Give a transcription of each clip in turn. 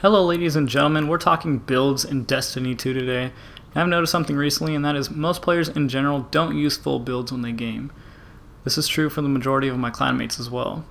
Hello ladies and gentlemen, we're talking builds in Destiny 2 today. I've noticed something recently, and that is most players in general don't use full builds when they game. This is true for the majority of my clanmates as well.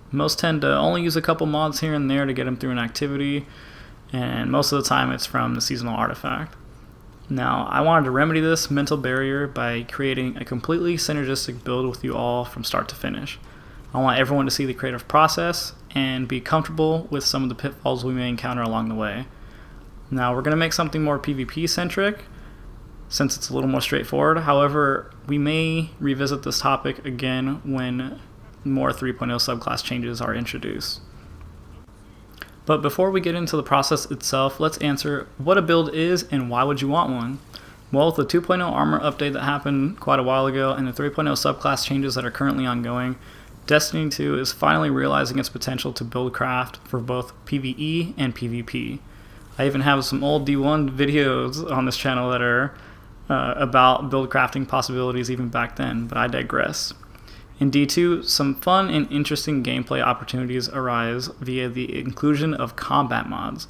Most tend to only use a couple mods here and there to get them through an activity, and most of the time it's from the seasonal artifact. Now, I wanted to remedy this mental barrier by creating a completely synergistic build with you all from start to finish. I want everyone to see the creative process and be comfortable with some of the pitfalls we may encounter along the way. Now, we're going to make something more PvP centric since it's a little more straightforward. However, we may revisit this topic again when more 3.0 subclass changes are introduced. But before we get into the process itself, let's answer what a build is and why would you want one? Well, with the 2.0 armor update that happened quite a while ago and the 3.0 subclass changes that are currently ongoing, Destiny 2 is finally realizing its potential to build craft for both PvE and PvP. I even have some old D1 videos on this channel that are about build crafting possibilities even back then, but I digress. In D2, some fun and interesting gameplay opportunities arise via the inclusion of combat mods.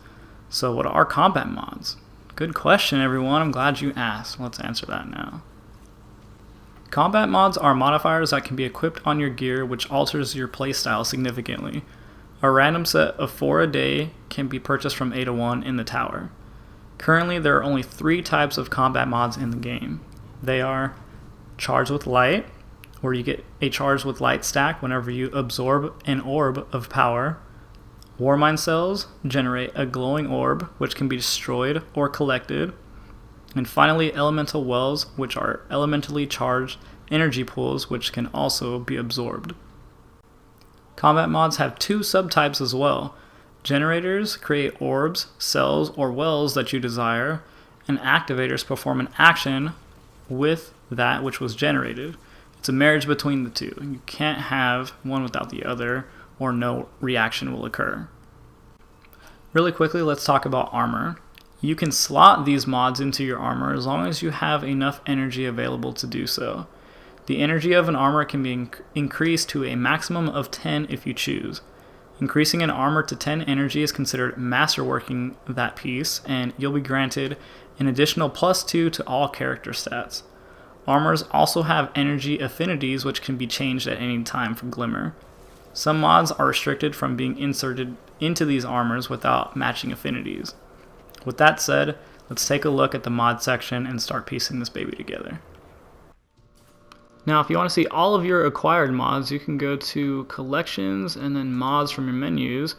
So what are combat mods? Good question, everyone. I'm glad you asked. Let's answer that now. Combat mods are modifiers that can be equipped on your gear, which alters your playstyle significantly. A random set of 4 a day can be purchased from Ada 1 in the tower. Currently, there are only 3 types of combat mods in the game. They are Charge with Light, where you get a Charge with Light stack whenever you absorb an orb of power. Warmind cells generate a glowing orb, which can be destroyed or collected. And finally, elemental wells, which are elementally charged energy pools, which can also be absorbed. Combat mods have 2 subtypes as well. Generators create orbs, cells, or wells that you desire, and activators perform an action with that which was generated. It's a marriage between the two. You can't have one without the other, or no reaction will occur. Really quickly, let's talk about armor. You can slot these mods into your armor as long as you have enough energy available to do so. The energy of an armor can be increased to a maximum of 10 if you choose. Increasing an armor to 10 energy is considered masterworking that piece, and you'll be granted an additional +2 to all character stats. Armors also have energy affinities which can be changed at any time from Glimmer. Some mods are restricted from being inserted into these armors without matching affinities. With that said, let's take a look at the mod section and start piecing this baby together. Now, if you want to see all of your acquired mods, you can go to Collections and then Mods from your menus,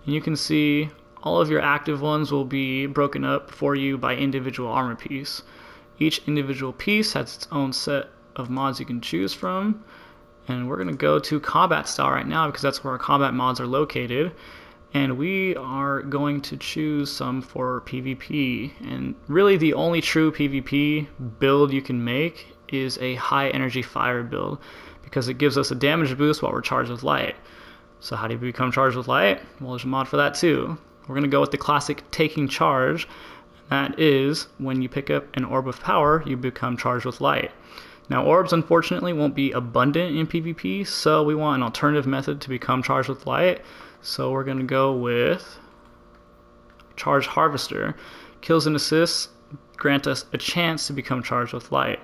and you can see all of your active ones will be broken up for you by individual armor piece. Each individual piece has its own set of mods you can choose from, and we're going to go to Combat Style right now because that's where our combat mods are located. And we are going to choose some for PvP, and really the only true PvP build you can make is a high energy fire build because it gives us a damage boost while we're charged with light. So how do you become charged with light? Well, there's a mod for that too. We're going to go with the classic Taking Charge. That is, when you pick up an orb of power, you become charged with light. Now, orbs unfortunately won't be abundant in PvP, so we want an alternative method to become charged with light. So we're going to go with Charge Harvester. Kills and assists grant us a chance to become charged with light.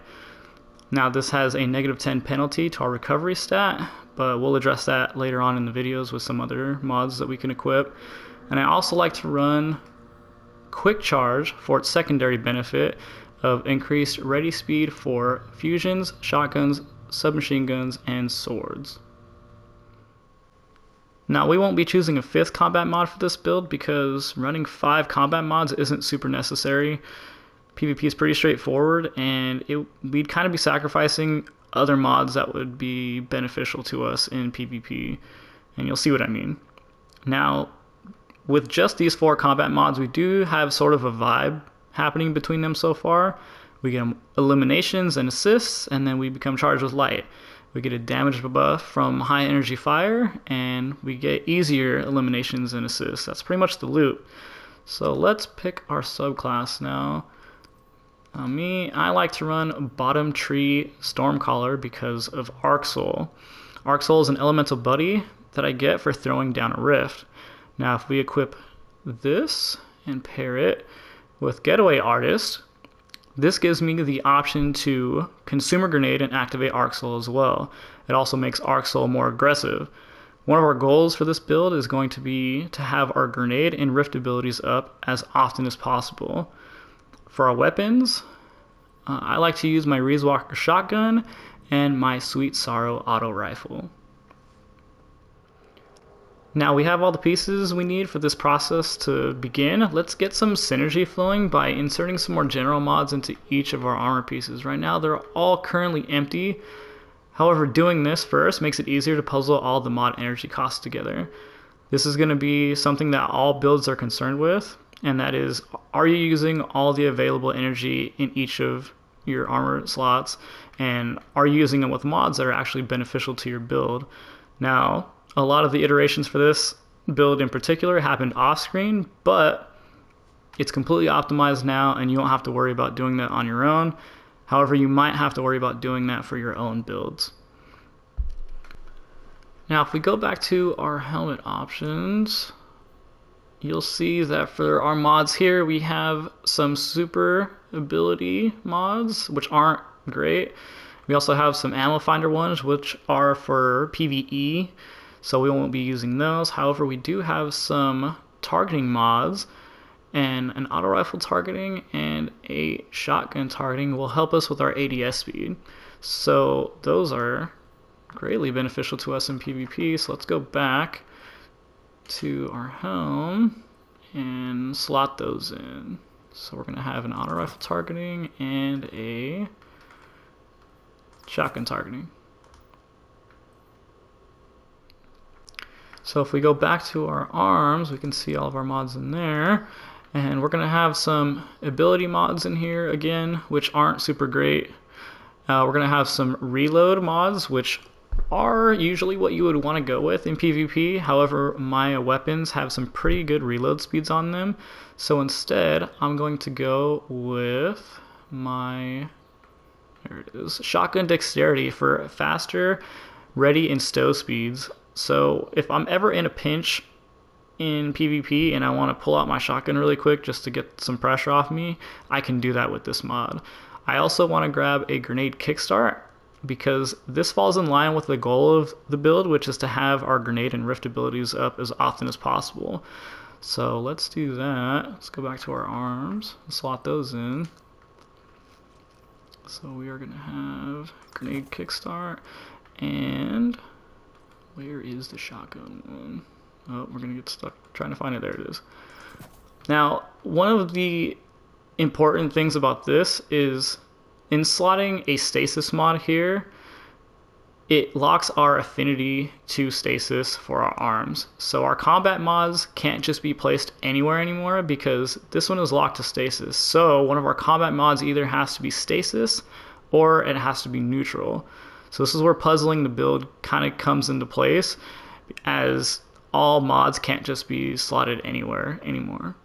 Now this has a -10 penalty to our recovery stat, but we'll address that later on in the videos with some other mods that we can equip. And I also like to run Quick Charge for its secondary benefit of increased ready speed for fusions, shotguns, submachine guns, and swords. Now, we won't be choosing a 5th combat mod for this build because running 5 combat mods isn't super necessary. PvP is pretty straightforward, and we'd kind of be sacrificing other mods that would be beneficial to us in PvP, and you'll see what I mean. Now, with just these 4 combat mods, we do have sort of a vibe happening between them so far. We get eliminations and assists, and then we become charged with light. We get a damage buff from high energy fire, and we get easier eliminations and assists. That's pretty much the loop. So let's pick our subclass now. I like to run Bottom Tree Stormcaller because of Arc Soul. Arc Soul is an elemental buddy that I get for throwing down a rift. Now if we equip this and pair it with Getaway Artist, this gives me the option to consume a grenade and activate Arc Soul as well. It also makes Arc Soul more aggressive. One of our goals for this build is going to be to have our grenade and rift abilities up as often as possible. For our weapons, I like to use my Reese Walker shotgun and my Sweet Sorrow auto rifle. Now we have all the pieces we need for this process to begin. Let's get some synergy flowing by inserting some more general mods into each of our armor pieces. Right now they're all currently empty. However, doing this first makes it easier to puzzle all the mod energy costs together. This is going to be something that all builds are concerned with, and that is, are you using all the available energy in each of your armor slots, and are you using them with mods that are actually beneficial to your build? Now, a lot of the iterations for this build in particular happened off screen, but it's completely optimized now and you don't have to worry about doing that on your own. However, you might have to worry about doing that for your own builds. Now, if we go back to our helmet options, you'll see that for our mods here, we have some super ability mods, which aren't great. We also have some ammo finder ones, which are for PvE, so we won't be using those. However, we do have some targeting mods, and an auto rifle targeting and a shotgun targeting will help us with our ADS speed. So those are greatly beneficial to us in PvP. So let's go back to our helm and slot those in. So we're going to have an auto rifle targeting and a shotgun targeting. So if we go back to our arms, we can see all of our mods in there. And we're going to have some ability mods in here again, which aren't super great. We're going to have some reload mods, which are usually what you would want to go with in PvP. However, my weapons have some pretty good reload speeds on them. So instead, I'm going to go with my, there it is, shotgun dexterity for faster ready and stow speeds. So if I'm ever in a pinch in PvP and I want to pull out my shotgun really quick just to get some pressure off me, I can do that with this mod. I also want to grab a grenade kickstart because this falls in line with the goal of the build, which is to have our grenade and rift abilities up as often as possible. So let's do that. Let's go back to our arms and slot those in. So we are going to have grenade kickstart, and where is the shotgun one? Oh, we're going to get stuck trying to find it. There it is. Now, one of the important things about this is in slotting a stasis mod here, it locks our affinity to stasis for our arms. So our combat mods can't just be placed anywhere anymore because this one is locked to stasis. So one of our combat mods either has to be stasis or it has to be neutral. So this is where puzzling the build kind of comes into place, as all mods can't just be slotted anywhere anymore.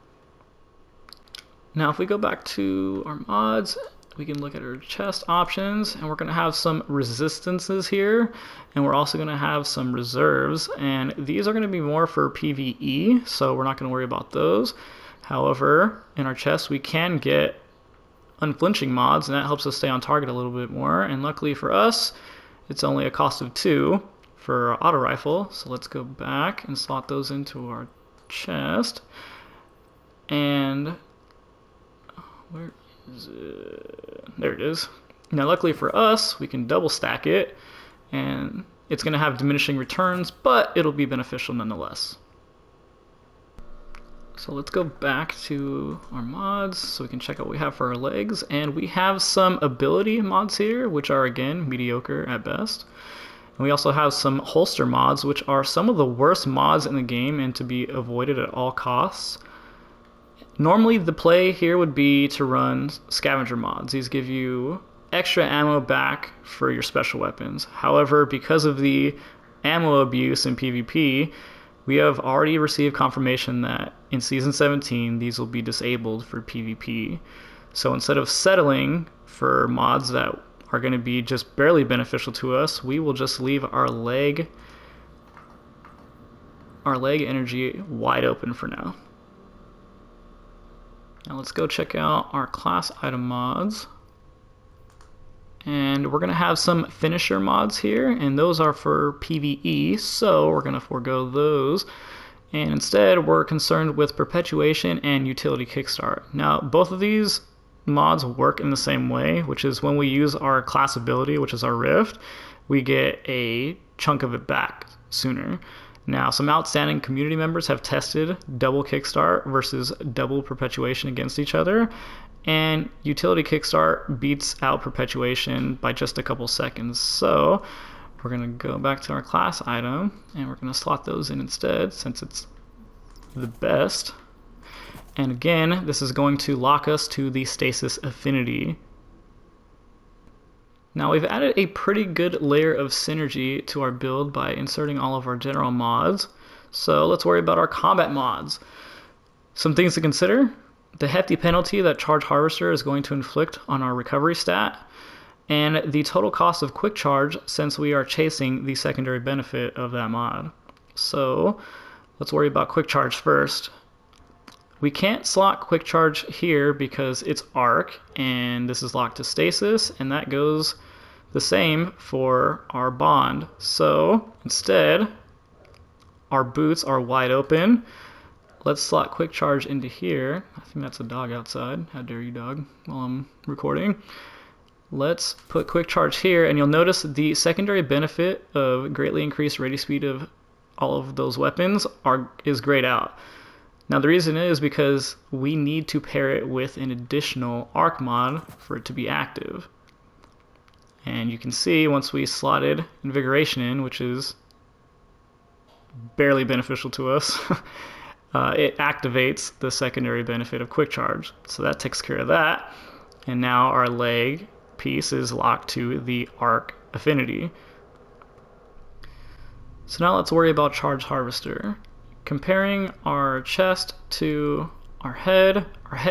Now if we go back to our mods, we can look at our chest options, and we're going to have some resistances here, and we're also going to have some reserves, and these are going to be more for PvE, so we're not going to worry about those. However, in our chest we can get unflinching mods, and that helps us stay on target a little bit more, and luckily for us it's only a cost of 2 for our auto rifle. So let's go back and slot those into our chest, and where is it? There it is. Now luckily for us, we can double stack it, and it's going to have diminishing returns, but it'll be beneficial nonetheless. So let's go back to our mods so we can check out what we have for our legs, and we have some ability mods here, which are again mediocre at best. And we also have some holster mods, which are some of the worst mods in the game and to be avoided at all costs. Normally the play here would be to run scavenger mods. These give you extra ammo back for your special weapons. However, because of the ammo abuse in PvP, we have already received confirmation that in Season 17 these will be disabled for PvP. So instead of settling for mods that are going to be just barely beneficial to us, we will just leave our leg energy wide open for now. Now let's go check out our class item mods. And we're going to have some finisher mods here, and those are for PvE, so we're going to forego those. And instead, we're concerned with perpetuation and utility kickstart. Now, both of these mods work in the same way, which is when we use our class ability, which is our rift, we get a chunk of it back sooner. Now, some outstanding community members have tested double kickstart versus double perpetuation against each other, and utility kickstart beats out perpetuation by just a couple seconds. So we're going to go back to our class item, and we're going to slot those in instead since it's the best. And again, this is going to lock us to the stasis affinity. Now we've added a pretty good layer of synergy to our build by inserting all of our general mods. So let's worry about our combat mods. Some things to consider: the hefty penalty that Charge Harvester is going to inflict on our recovery stat, and the total cost of quick charge since we are chasing the secondary benefit of that mod. So let's worry about quick charge first. We can't slot quick charge here because it's arc, and this is locked to stasis, and that goes the same for our bond. So instead, our boots are wide open. Let's slot quick charge into here. I think that's a dog outside. How dare you, dog, while I'm recording. Let's put quick charge here, and you'll notice the secondary benefit of greatly increased radius speed of all of those weapons is grayed out. Now the reason is because we need to pair it with an additional arc mod for it to be active. And you can see once we slotted invigoration in, which is barely beneficial to us, it activates the secondary benefit of quick charge. So that takes care of that. And now our leg piece is locked to the arc affinity. So now let's worry about Charge Harvester. Comparing our chest to our head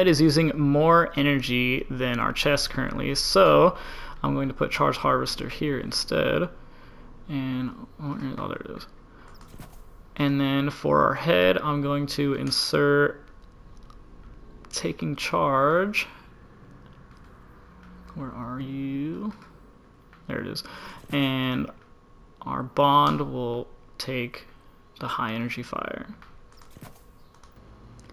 is using more energy than our chest currently, so I'm going to put Charge Harvester here instead. And oh, there it is. And then for our head, I'm going to insert taking charge. Where are you? There it is. And our bond will take the high energy fire.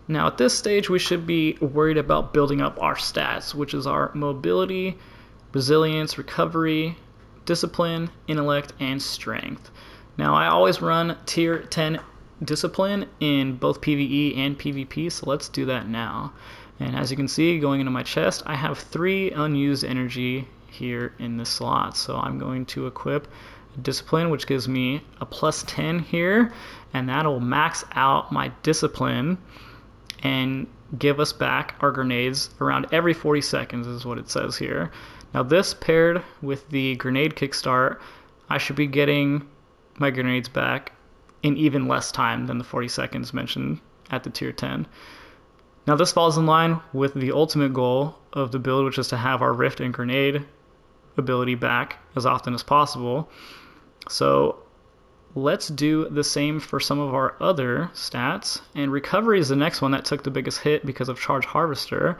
Now at this stage we should be worried about building up our stats, which is our mobility, resilience, recovery, discipline, intellect, and strength. Now I always run tier 10 discipline in both PvE and PvP, so let's do that now. And as you can see, going into my chest, I have 3 unused energy here in this slot, so I'm going to equip discipline, which gives me a plus 10 here, and that'll max out my discipline and give us back our grenades around every 40 seconds is what it says here. Now this paired with the grenade kickstart, I should be getting my grenades back in even less time than the 40 seconds mentioned at the tier 10. Now this falls in line with the ultimate goal of the build, which is to have our rift and grenade ability back as often as possible. So let's do the same for some of our other stats, and recovery is the next one that took the biggest hit because of Charge Harvester,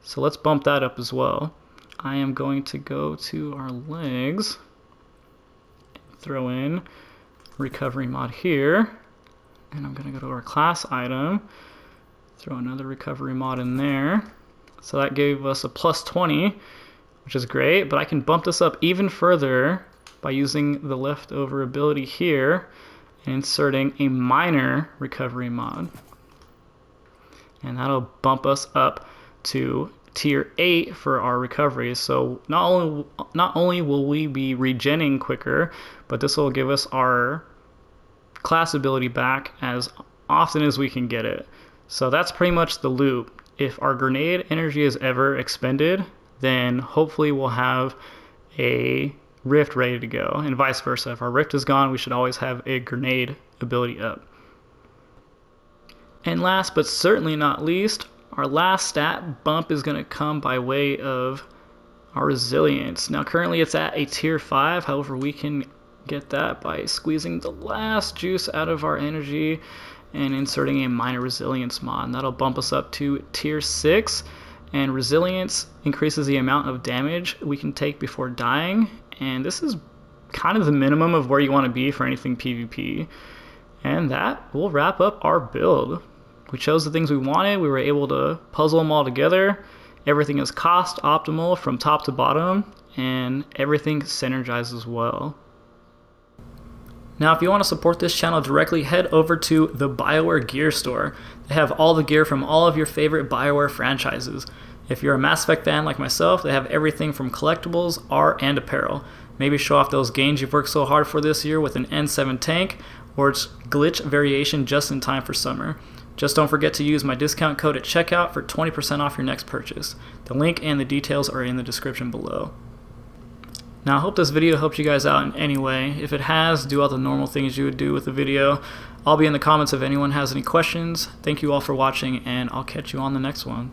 so let's bump that up as well. I am going to go to our legs, throw in recovery mod here, and I'm going to go to our class item, throw another recovery mod in there. So that gave us a plus 20, which is great, but I can bump this up even further by using the leftover ability here and inserting a minor recovery mod. And that'll bump us up to tier 8 for our recovery. So not only will we be regenning quicker, but this will give us our class ability back as often as we can get it. So that's pretty much the loop. If our grenade energy is ever expended, then hopefully we'll have a rift ready to go, and vice versa. If our rift is gone, we should always have a grenade ability up. And last but certainly not least, our last stat bump is going to come by way of our resilience. Now currently it's at a tier 5, however we can get that by squeezing the last juice out of our energy and inserting a minor resilience mod. And that'll bump us up to tier 6. And resilience increases the amount of damage we can take before dying. And this is kind of the minimum of where you want to be for anything PvP. And that will wrap up our build. We chose the things we wanted. We were able to puzzle them all together. Everything is cost optimal from top to bottom, and everything synergizes well. Now, if you want to support this channel directly, head over to the BioWare gear store. They have all the gear from all of your favorite BioWare franchises. If you're a Mass Effect fan like myself, they have everything from collectibles, art, and apparel. Maybe show off those gains you've worked so hard for this year with an N7 tank, or its glitch variation just in time for summer. Just don't forget to use my discount code at checkout for 20% off your next purchase. The link and the details are in the description below. Now, I hope this video helped you guys out in any way. If it has, do all the normal things you would do with the video. I'll be in the comments if anyone has any questions. Thank you all for watching, and I'll catch you on the next one.